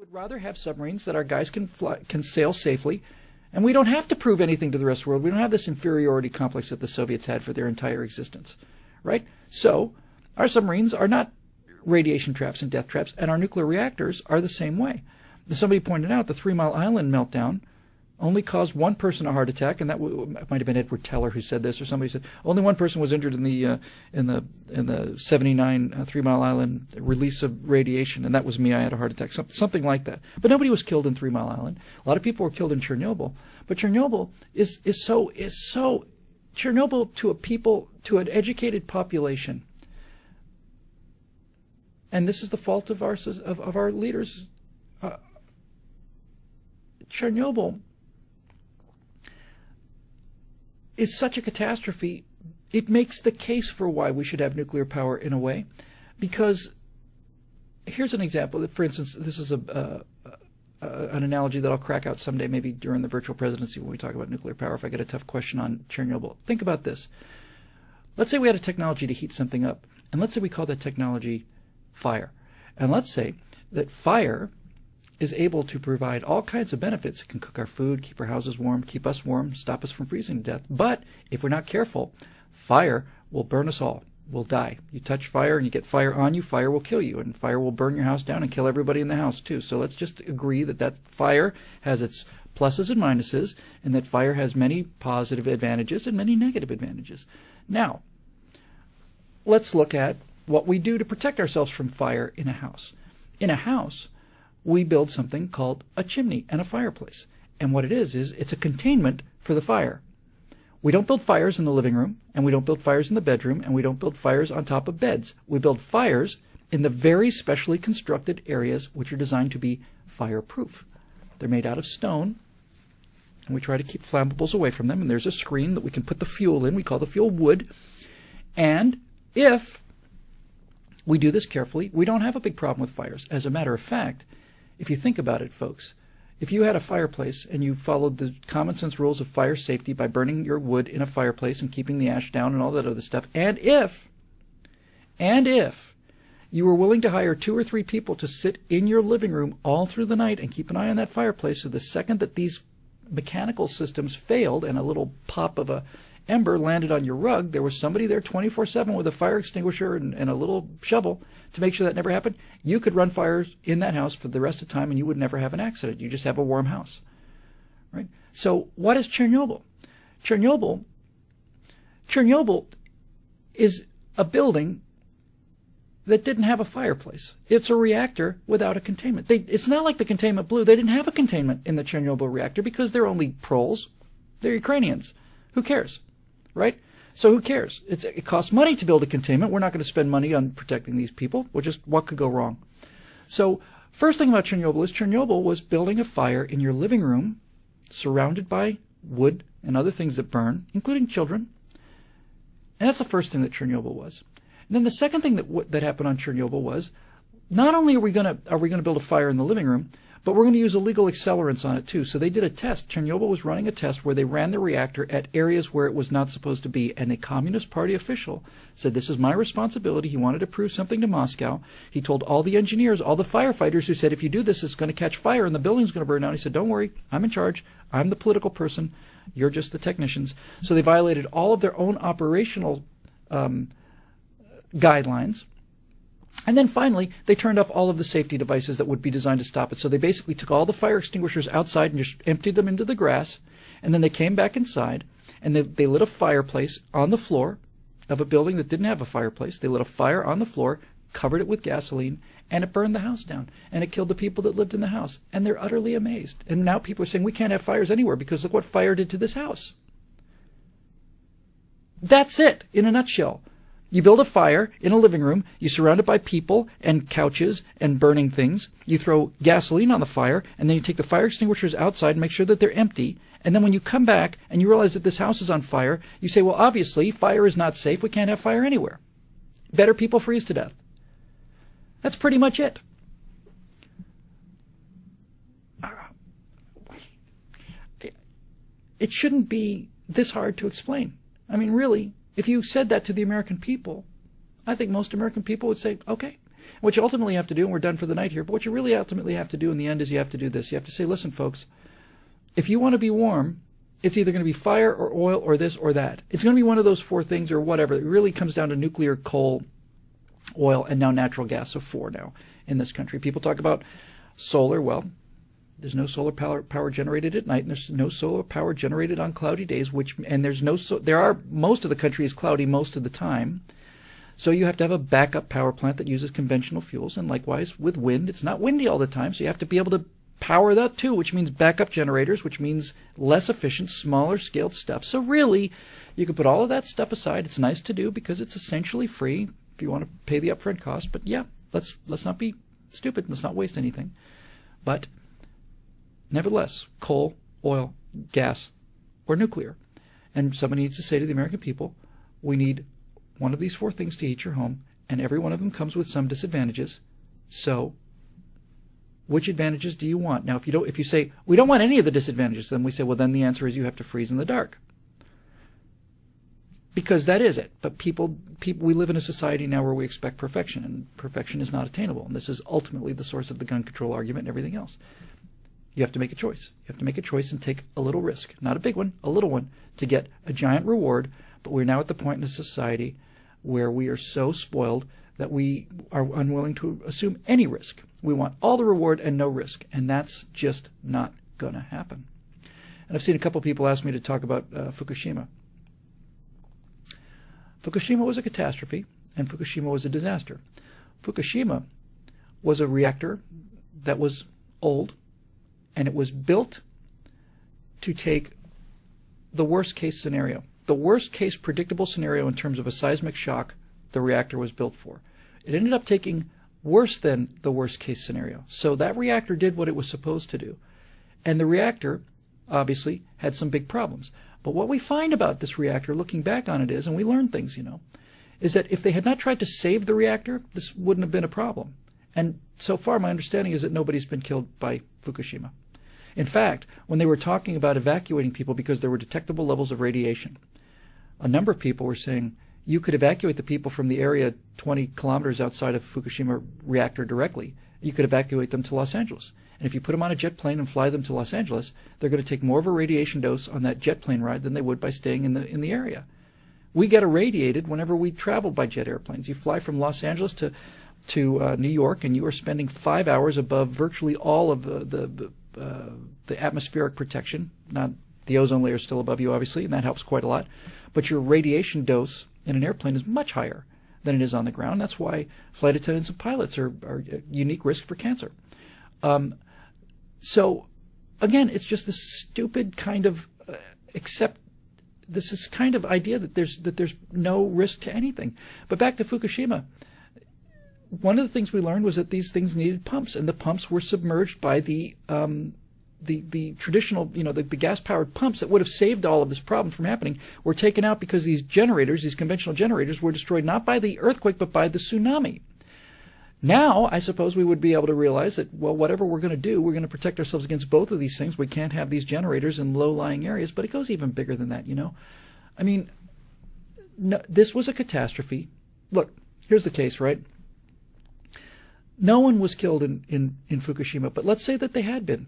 would rather have submarines that our guys can sail safely, and we don't have to prove anything to the rest of the world. We don't have this inferiority complex that the Soviets had for their entire existence, right? So our submarines are not radiation traps and death traps, and our nuclear reactors are the same way. Somebody pointed out the 3 Mile Island meltdown only caused one person a heart attack, and that might have been Edward Teller who said this, or somebody said only one person was injured in the 79 3 Mile Island release of radiation, and that was me. I had a heart attack, something like that. But nobody was killed in 3 Mile Island. A lot of people were killed in Chernobyl. But Chernobyl is so Chernobyl to an educated population, and this is the fault of our leaders. Chernobyl is such a catastrophe, it makes the case for why we should have nuclear power in a way. Because here's an example. For instance, this is an analogy that I'll crack out someday, maybe during the virtual presidency when we talk about nuclear power, if I get a tough question on Chernobyl. Think about this. Let's say we had a technology to heat something up, and let's say we call that technology fire. And let's say that fire is able to provide all kinds of benefits. It can cook our food, keep our houses warm, keep us warm, stop us from freezing to death. But if we're not careful, fire will burn us all. We'll die. You touch fire and you get fire on you, fire will kill you, and fire will burn your house down and kill everybody in the house too. So let's just agree that fire has its pluses and minuses, and that fire has many positive advantages and many negative advantages. Now, let's look at what we do to protect ourselves from fire in a house. In a house, we build something called a chimney and a fireplace. And what it is it's a containment for the fire. We don't build fires in the living room, and we don't build fires in the bedroom, and we don't build fires on top of beds. We build fires in the very specially constructed areas which are designed to be fireproof. They're made out of stone, and we try to keep flammables away from them, and there's a screen that we can put the fuel in. We call the fuel wood. And if we do this carefully, we don't have a big problem with fires. As a matter of fact, if you think about it, folks, if you had a fireplace and you followed the common sense rules of fire safety by burning your wood in a fireplace and keeping the ash down and all that other stuff, and if you were willing to hire 2 or 3 people to sit in your living room all through the night and keep an eye on that fireplace, so the second that these mechanical systems failed and a little pop of a ember landed on your rug, there was somebody there 24/7 with a fire extinguisher and a little shovel to make sure that never happened, you could run fires in that house for the rest of the time and you would never have an accident. You just have a warm house. Right? So what is Chernobyl? Chernobyl is a building that didn't have a fireplace. It's a reactor without a containment. It's not like the containment blew. They didn't have a containment in the Chernobyl reactor because they're only proles. They're Ukrainians. Who cares? Right? So who cares? It costs money to build a containment. We're not going to spend money on protecting these people, which is what could go wrong. So first thing about Chernobyl is Chernobyl was building a fire in your living room surrounded by wood and other things that burn, including children. And that's the first thing that Chernobyl was. And then the second thing that happened on Chernobyl was not only are we going to build a fire in the living room, but we're going to use illegal accelerants on it too. So they did a test. Chernobyl was running a test where they ran the reactor at areas where it was not supposed to be. And a Communist Party official said, this is my responsibility. He wanted to prove something to Moscow. He told all the engineers, all the firefighters who said, if you do this, it's going to catch fire and the building's going to burn down. He said, don't worry, I'm in charge. I'm the political person. You're just the technicians. So they violated all of their own operational guidelines. And then finally, they turned off all of the safety devices that would be designed to stop it. So they basically took all the fire extinguishers outside and just emptied them into the grass. And then they came back inside and they lit a fireplace on the floor of a building that didn't have a fireplace. They lit a fire on the floor, covered it with gasoline, and it burned the house down. And it killed the people that lived in the house. And they're utterly amazed. And now people are saying, we can't have fires anywhere because look what fire did to this house. That's it in a nutshell. You build a fire in a living room, you surround it by people and couches and burning things, you throw gasoline on the fire, and then you take the fire extinguishers outside and make sure that they're empty, and then when you come back and you realize that this house is on fire, you say, well, obviously, fire is not safe, we can't have fire anywhere. Better people freeze to death. That's pretty much it. It shouldn't be this hard to explain. Really, if you said that to the American people, I think most American people would say, okay. What you ultimately have to do, and we're done for the night here, but what you really ultimately have to do in the end is you have to do this. You have to say, listen, folks, if you want to be warm, it's either going to be fire or oil or this or that. It's going to be one of those four things or whatever. It really comes down to nuclear, coal, oil, and now natural gas. So four now in this country. People talk about solar. Well, there's no solar power generated at night, and there's no solar power generated on cloudy days. Most of the country is cloudy most of the time. So you have to have a backup power plant that uses conventional fuels, and likewise with wind, it's not windy all the time, so you have to be able to power that too, which means backup generators, which means less efficient, smaller scaled stuff. So really, you can put all of that stuff aside. It's nice to do because it's essentially free if you want to pay the upfront cost. But yeah, let's not be stupid. Let's not waste anything. But nevertheless, coal, oil, gas, or nuclear. And somebody needs to say to the American people, we need one of these four things to heat your home, and every one of them comes with some disadvantages. So which advantages do you want? Now, if you say, we don't want any of the disadvantages, then we say, well, then the answer is you have to freeze in the dark. Because that is it. But we live in a society now where we expect perfection, and perfection is not attainable. And this is ultimately the source of the gun control argument and everything else. You have to make a choice. You have to make a choice and take a little risk. Not a big one, a little one, to get a giant reward. But we're now at the point in a society where we are so spoiled that we are unwilling to assume any risk. We want all the reward and no risk, and that's just not going to happen. And I've seen a couple people ask me to talk about Fukushima. Fukushima was a catastrophe, and Fukushima was a disaster. Fukushima was a reactor that was old, and it was built to take the worst case scenario. The worst case predictable scenario in terms of a seismic shock the reactor was built for. It ended up taking worse than the worst case scenario. So that reactor did what it was supposed to do. And the reactor, obviously, had some big problems. But what we find about this reactor, looking back on it is, and we learn things, is that if they had not tried to save the reactor, this wouldn't have been a problem. And so far, my understanding is that nobody's been killed by Fukushima. In fact, when they were talking about evacuating people because there were detectable levels of radiation, a number of people were saying, you could evacuate the people from the area 20 kilometers outside of Fukushima reactor directly. You could evacuate them to Los Angeles. And if you put them on a jet plane and fly them to Los Angeles, they're going to take more of a radiation dose on that jet plane ride than they would by staying in the area. We get irradiated whenever we travel by jet airplanes. You fly from Los Angeles to New York, and you are spending 5 hours above virtually all of the atmospheric protection. Not the ozone layer is still above you, obviously, and that helps quite a lot. But your radiation dose in an airplane is much higher than it is on the ground. That's why flight attendants and pilots are a unique risk for cancer. So, again, it's just this stupid kind of this is kind of idea that there's no risk to anything. But back to Fukushima, one of the things we learned was that these things needed pumps, and the pumps were submerged by the traditional, the gas-powered pumps that would have saved all of this problem from happening were taken out because these conventional generators, were destroyed not by the earthquake but by the tsunami. Now, I suppose we would be able to realize that, well, whatever we're going to do, we're going to protect ourselves against both of these things. We can't have these generators in low-lying areas, but it goes even bigger than that, I mean, no, this was a catastrophe. Look, here's the case, right? No one was killed in Fukushima, but let's say that they had been.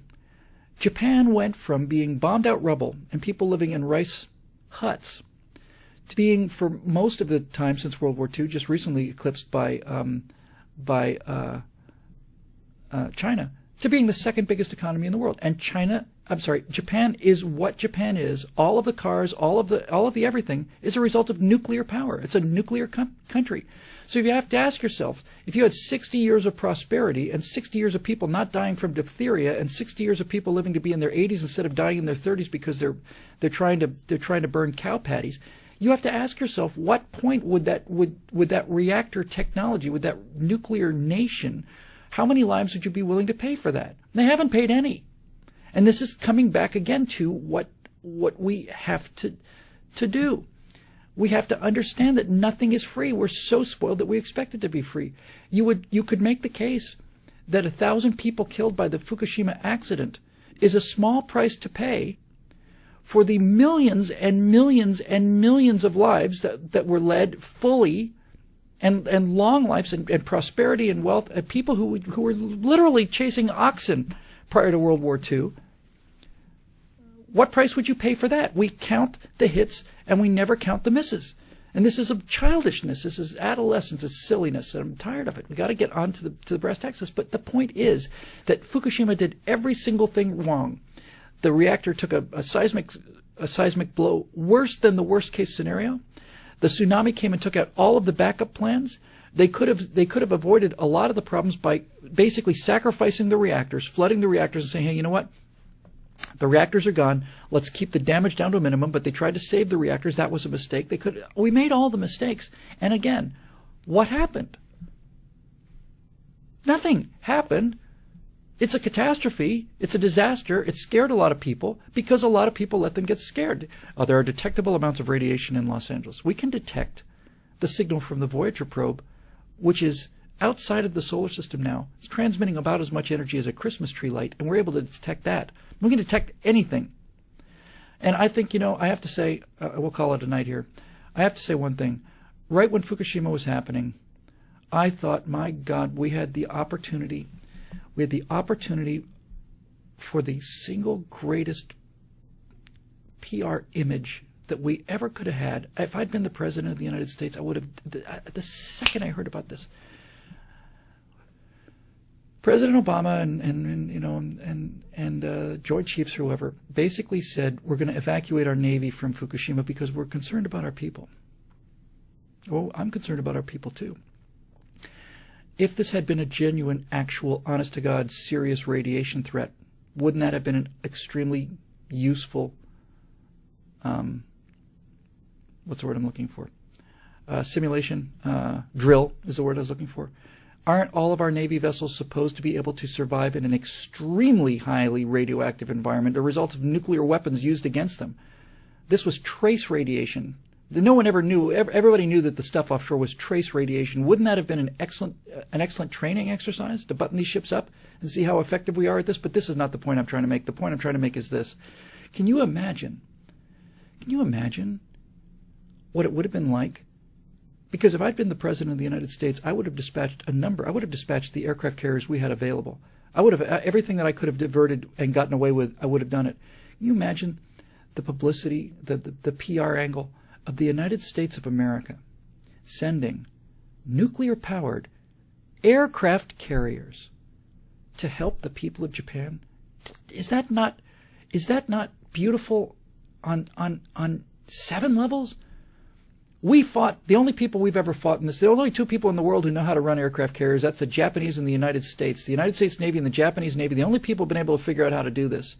Japan went from being bombed out rubble and people living in rice huts to being, for most of the time since World War II, just recently eclipsed by China, to being the second biggest economy in the world. And Japan is what Japan is. All of the cars, all of the everything is a result of nuclear power. It's a nuclear country. So you have to ask yourself, if you had 60 years of prosperity and 60 years of people not dying from diphtheria and 60 years of people living to be in their 80s instead of dying in their 30s because they're trying to burn cow patties, you have to ask yourself, what point would that reactor technology, would that nuclear nation, how many lives would you be willing to pay for that? They haven't paid any. And this is coming back again to what we have to do. We have to understand that nothing is free. We're so spoiled that we expect it to be free. You could make the case that 1,000 people killed by the Fukushima accident is a small price to pay for the millions and millions and millions of lives that were led fully and long lives and prosperity and wealth, and people who were literally chasing oxen prior to World War II. What price would you pay for that? We count the hits and we never count the misses. And this is a childishness. This is adolescence. It's silliness. And I'm tired of it. We got to get on to the brass tacks. But the point is that Fukushima did every single thing wrong. The reactor took a seismic blow worse than the worst case scenario. The tsunami came and took out all of the backup plans. They could have avoided a lot of the problems by basically sacrificing the reactors, flooding the reactors, and saying, hey, you know what? The reactors are gone. Let's keep the damage down to a minimum. But they tried to save the reactors. That was a mistake. We made all the mistakes. And again, what happened? Nothing happened. It's a catastrophe. It's a disaster. It scared a lot of people because a lot of people let them get scared. There are detectable amounts of radiation in Los Angeles. We can detect the signal from the Voyager probe, which is outside of the solar system now. It's transmitting about as much energy as a Christmas tree light, and we're able to detect that. We can detect anything. And I think, I have to say, we'll call it a night here. I have to say one thing. Right when Fukushima was happening, I thought, my God, we had the opportunity for the single greatest PR image that we ever could have had. If I'd been the president of the United States, I would have, the second I heard about this, President Obama and Joint Chiefs or whoever basically said, we're going to evacuate our Navy from Fukushima because we're concerned about our people. Oh, I'm concerned about our people too. If this had been a genuine, actual, honest-to-God, serious radiation threat, wouldn't that have been an extremely useful, what's the word I'm looking for? Simulation, drill is the word I was looking for. Aren't all of our Navy vessels supposed to be able to survive in an extremely highly radioactive environment, the result of nuclear weapons used against them? This was trace radiation. No one ever knew. Everybody knew that the stuff offshore was trace radiation. Wouldn't that have been an excellent training exercise to button these ships up and see how effective we are at this? But this is not the point I'm trying to make. The point I'm trying to make is this. Can you imagine what it would have been like? Because if I'd been the president of the United States, I would have dispatched the aircraft carriers we had available. I would have, everything that I could have diverted and gotten away with, I would have done it. Can you imagine the publicity, the PR angle of the United States of America sending nuclear-powered aircraft carriers to help the people of Japan? Is that not beautiful on 7 levels? We fought, the only people we've ever fought in this, there are only 2 people in the world who know how to run aircraft carriers. That's the Japanese and the United States. The United States Navy and the Japanese Navy, the only people who have been able to figure out how to do this.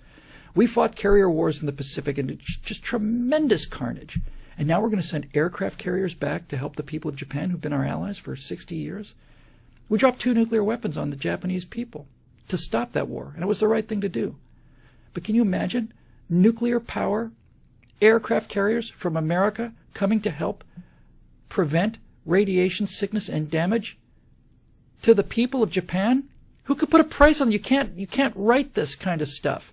We fought carrier wars in the Pacific and just tremendous carnage. And now we're going to send aircraft carriers back to help the people of Japan who've been our allies for 60 years. We dropped 2 nuclear weapons on the Japanese people to stop that war, and it was the right thing to do. But can you imagine nuclear power aircraft carriers from America coming to help prevent radiation sickness and damage to the people of Japan? Who could put a price on? You can't write this kind of stuff.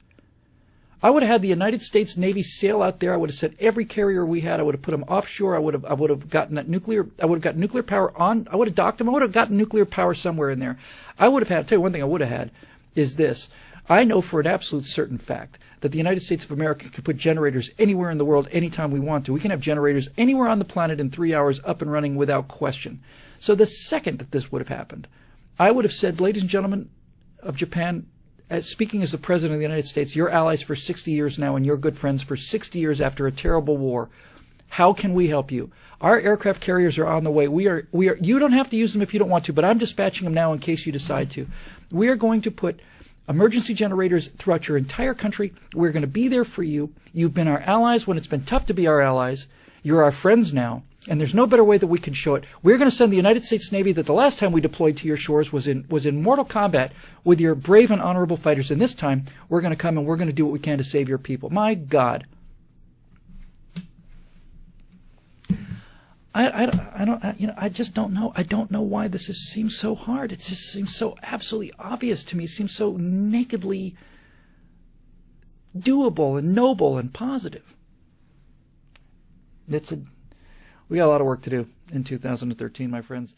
I would have had the United States Navy sail out there. I would have sent every carrier we had. I would have put them offshore. I would have gotten that nuclear. I would have got nuclear power on. I would have docked them. I would have gotten nuclear power somewhere in there. I would have had. I'll tell you one thing I would have had is this. I know for an absolute certain fact that the United States of America can put generators anywhere in the world anytime we want to. We can have generators anywhere on the planet in 3 hours up and running without question. So the second that this would have happened, I would have said, ladies and gentlemen of Japan, speaking as the President of the United States, you're allies for 60 years now and you're good friends for 60 years after a terrible war. How can we help you? Our aircraft carriers are on the way. We are. You don't have to use them if you don't want to, but I'm dispatching them now in case you decide to. We are going to put emergency generators throughout your entire country. We're going to be there for you. You've been our allies when it's been tough to be our allies. You're our friends now, and there's no better way that we can show it. We're going to send the United States Navy that the last time we deployed to your shores was in mortal combat with your brave and honorable fighters, and this time we're going to come and we're going to do what we can to save your people. My God. I just don't know. I don't know why this seems so hard. It just seems so absolutely obvious to me. It seems so nakedly doable and noble and positive. we got a lot of work to do in 2013, my friends.